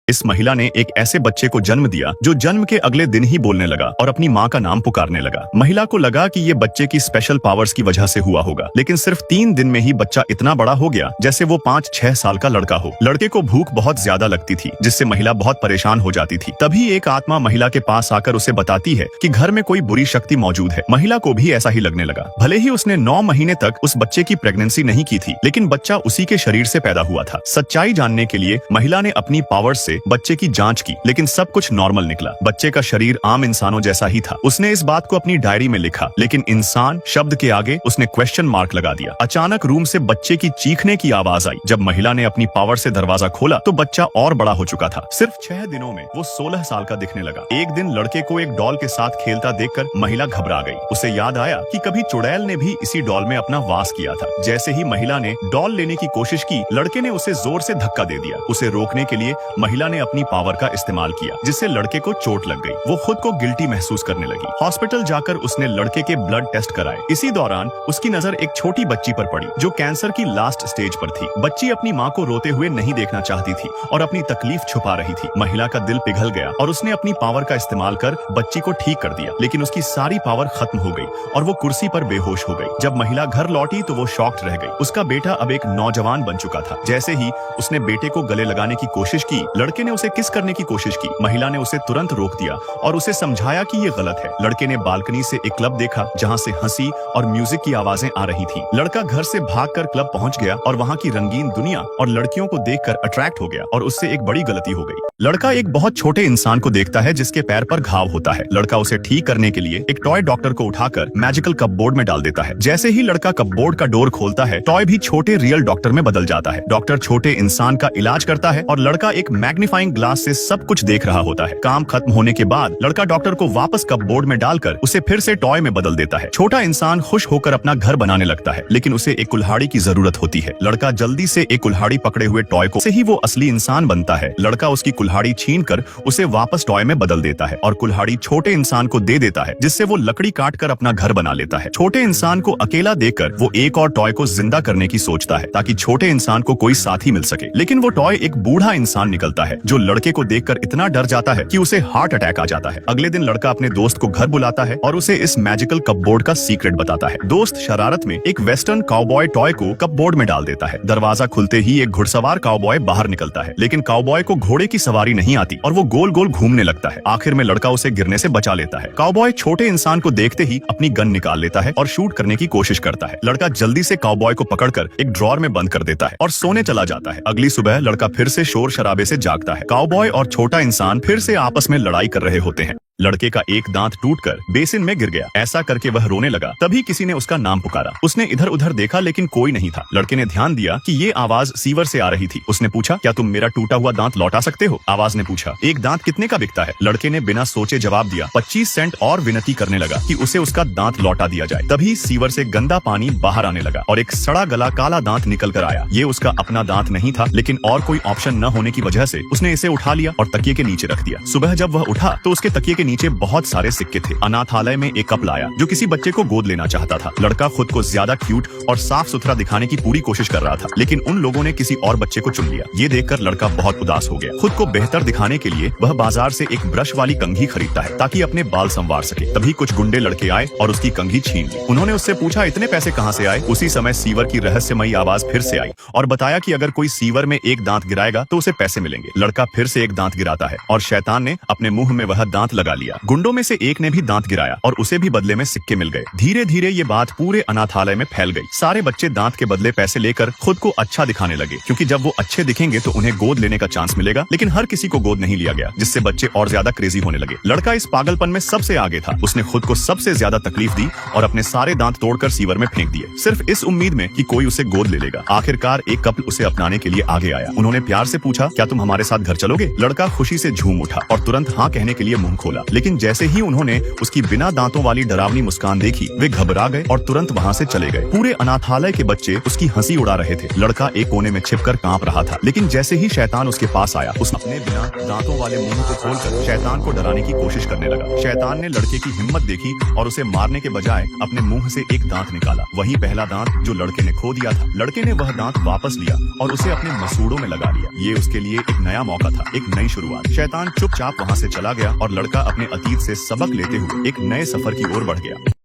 इस महिला ने एक ऐसे बच्चे को जन्म दिया जो जन्म के अगले दिन ही बोलने लगा और अपनी माँ का नाम पुकारने लगा। महिला को लगा कि ये बच्चे की स्पेशल पावर्स की वजह से हुआ होगा, लेकिन सिर्फ 3 दिन में ही बच्चा इतना बड़ा हो गया जैसे वो 5-6 साल का लड़का हो। लड़के को भूख बहुत ज्यादा लगती थी, जिससे महिला बहुत परेशान हो जाती थी। तभी एक आत्मा महिला के पास आकर उसे बताती है कि घर में कोई बुरी शक्ति मौजूद है। महिला को भी ऐसा ही लगने लगा। भले ही उसने 9 महीने तक उस बच्चे की प्रेगनेंसी नहीं की थी, लेकिन बच्चा उसी के शरीर से पैदा हुआ था। सच्चाई जानने के लिए महिला ने अपनी पावर्स से बच्चे की जांच की, लेकिन सब कुछ नॉर्मल निकला। बच्चे का शरीर आम इंसानों जैसा ही था। उसने इस बात को अपनी डायरी में लिखा, लेकिन इंसान शब्द के आगे उसने क्वेश्चन मार्क लगा दिया। अचानक रूम से बच्चे की चीखने की आवाज आई। जब महिला ने अपनी पावर से दरवाजा खोला तो बच्चा और बड़ा हो चुका था। सिर्फ 6 दिनों में वो 16 साल का दिखने लगा। एक दिन लड़के को एक डॉल के साथ खेलता देखकर महिला घबरा गई। उसे याद आया कि कभी चुड़ैल ने भी इसी डॉल में अपना वास किया था। जैसे ही महिला ने डॉल लेने की कोशिश की, लड़के ने उसे जोर से धक्का दे दिया। उसे रोकने के लिए महिला ने अपनी पावर का इस्तेमाल किया, जिससे लड़के को चोट लग गई। वो खुद को गिल्टी महसूस करने लगी। हॉस्पिटल जाकर उसने लड़के के ब्लड टेस्ट कराए। इसी दौरान उसकी नजर एक छोटी बच्ची पर पड़ी जो कैंसर की लास्ट स्टेज पर थी। बच्ची अपनी माँ को रोते हुए नहीं देखना चाहती थी और अपनी तकलीफ छुपा रही थी। महिला का दिल पिघल गया और उसने अपनी पावर का इस्तेमाल कर बच्ची को ठीक कर दिया, लेकिन उसकी सारी पावर खत्म हो गई और वो कुर्सी पर बेहोश हो गई। जब महिला घर लौटी तो वो शॉक्ड रह गई। उसका बेटा अब एक नौजवान बन चुका था। जैसे ही उसने बेटे को गले लगाने की कोशिश की, लड़के ने उसे किस करने की कोशिश की। महिला ने उसे तुरंत रोक दिया और उसे समझाया कि ये गलत है। लड़के ने बालकनी से एक क्लब देखा जहाँ से हंसी और म्यूजिक की आवाजें आ रही थी। लड़का घर से भागकर क्लब पहुंच गया और वहाँ की रंगीन दुनिया और लड़कियों को देखकर अट्रैक्ट हो गया और उससे एक बड़ी गलती हो गई। लड़का एक बहुत छोटे इंसान को देखता है जिसके पैर पर घाव होता है। लड़का उसे ठीक करने के लिए एक टॉय डॉक्टर को उठाकर मैजिकल कपबोर्ड में डाल देता है। जैसे ही लड़का कपबोर्ड का डोर खोलता है, टॉय भी छोटे रियल डॉक्टर में बदल जाता है। डॉक्टर छोटे इंसान का इलाज करता है और लड़का एक मैग्नीफाइंग ग्लास से सब कुछ देख रहा होता है। काम खत्म होने के बाद लड़का डॉक्टर को वापस कपबोर्ड में डालकर उसे फिर से टॉय में बदल देता है। छोटा इंसान खुश होकर अपना घर बनाने लगता है, लेकिन उसे एक कुल्हाड़ी की जरूरत होती है। लड़का जल्दी से एक कुल्हाड़ी पकड़े हुए टॉय को से ही वो असली इंसान बनता है। लड़का उसकी कुल्हाड़ी छीनकर उसे वापस टॉय में बदल देता है और कुल्हाड़ी छोटे इंसान को दे देता है, जिससे वो लकड़ी काटकर अपना घर बना लेता है। छोटे इंसान को अकेला देखकर वो एक और टॉय को जिंदा करने की सोचता है ताकि छोटे इंसान को कोई साथी मिल सके, लेकिन वो टॉय एक बूढ़ा इंसान निकलता है जो लड़के को देखकर इतना डर जाता है कि उसे हार्ट अटैक आ जाता है। अगले दिन लड़का अपने दोस्त को घर बुलाता है और उसे इस मैजिकल कपबोर्ड का सीक्रेट बताता है। दोस्त शरारत में एक वेस्टर्न काउबॉय टॉय को कपबोर्ड में डाल देता है। दरवाजा खुलते ही एक घुड़सवार काउबॉय बाहर निकलता है, लेकिन काउबॉय को घोड़े की सवारी नहीं आती और वो गोल गोल घूमने लगता है। आखिर में लड़का उसे गिरने से बचा लेता है। काउबॉय छोटे इंसान को देखते ही अपनी गन निकाल लेता है और शूट करने की कोशिश करता है। लड़का जल्दी से काउबॉय को पकड़कर एक ड्रॉर में बंद कर देता है और सोने चला जाता है। अगली सुबह लड़का फिर से शोर शराबे से जागता है। काउबॉय और छोटा इंसान फिर से आपस में लड़ाई कर रहे होते हैं। लड़के का एक दांत टूटकर बेसिन में गिर गया। ऐसा करके वह रोने लगा। तभी किसी ने उसका नाम पुकारा। उसने इधर उधर देखा, लेकिन कोई नहीं था। लड़के ने ध्यान दिया कि ये आवाज सीवर से आ रही थी। उसने पूछा, क्या तुम मेरा टूटा हुआ दांत लौटा सकते हो? आवाज ने पूछा। एक दांत कितने का बिकता है? लड़के ने बिना सोचे जवाब दिया। 25 सेंट और विनती करने लगा कि उसे उसका दांत लौटा दिया जाए। तभी सीवर से गंदा पानी बाहर आने लगा और एक सड़ा गला काला दांत निकल कर आया। ये उसका अपना दांत नहीं था, लेकिन और कोई ऑप्शन न होने की वजह से उसने इसे उठा लिया और तकिए के नीचे रख दिया। सुबह जब वह उठा तो उसके तकिए के नीचे बहुत सारे सिक्के थे। अनाथालय में एक कप लाया जो किसी बच्चे को गोद लेना चाहता था। लड़का खुद को ज्यादा क्यूट और साफ सुथरा दिखाने की पूरी कोशिश कर रहा था, लेकिन उन लोगों ने किसी और बच्चे को चुन लिया। ये देखकर लड़का बहुत उदास हो गया। खुद को बेहतर दिखाने के लिए वह बाजार से एक ब्रश वाली कंघी खरीदता है ताकि अपने बाल संवार सके। तभी कुछ गुंडे लड़के आए और उसकी कंघी छीन ली। उन्होंने उससे पूछा, इतने पैसे कहाँ से आए? उसी समय सीवर की रहस्यमयी आवाज फिर से आई और बताया कि अगर कोई सीवर में एक दांत गिराएगा तो उसे पैसे मिलेंगे। लड़का फिर से एक दांत गिराता है और शैतान ने अपने मुंह में वह दांत लगा लिया। गुंडों में से एक ने भी दांत गिराया और उसे भी बदले में सिक्के मिल गए। धीरे धीरे ये बात पूरे अनाथालय में फैल गई। सारे बच्चे दांत के बदले पैसे लेकर खुद को अच्छा दिखाने लगे, क्योंकि जब वो अच्छे दिखेंगे तो उन्हें गोद लेने का चांस मिलेगा। लेकिन हर किसी को गोद नहीं लिया गया, जिससे बच्चे और ज्यादा क्रेजी होने लगे। लड़का इस पागलपन में सबसे आगे था। उसने खुद को सबसे ज्यादा तकलीफ दी और अपने सारे दांत तोड़कर सीवर में फेंक दिए, सिर्फ इस उम्मीद में कि कोई उसे गोद ले लेगा। आखिरकार एक कपल उसे अपनाने के लिए आगे आया। उन्होंने प्यार से पूछा, क्या तुम हमारे साथ घर चलोगे? लड़का खुशी से झूम उठा और तुरंत हाँ कहने के लिए मुंह खोला। लेकिन जैसे ही उन्होंने उसकी बिना दांतों वाली डरावनी मुस्कान देखी, वे घबरा गए और तुरंत वहाँ से चले गए। पूरे अनाथालय के बच्चे उसकी हंसी उड़ा रहे थे। लड़का एक कोने में छिपकर कांप रहा था, लेकिन जैसे ही शैतान उसके पास आया, उसने अपने बिना दांतों वाले मुंह को खोलकर शैतान को डराने की कोशिश करने लगा। शैतान ने लड़के की हिम्मत देखी और उसे मारने के बजाय अपने मुंह से एक दांत निकाला, वही पहला दांत जो लड़के ने खो दिया था। लड़के ने वह दांत वापस लिया और उसे अपने मसूड़ों में लगा लिया। ये उसके लिए एक नया मौका था, एक नई शुरुआत। शैतान चुपचाप वहाँ से चला गया और लड़का अपने अतीत से सबक लेते हुए एक नए सफर की ओर बढ़ गया।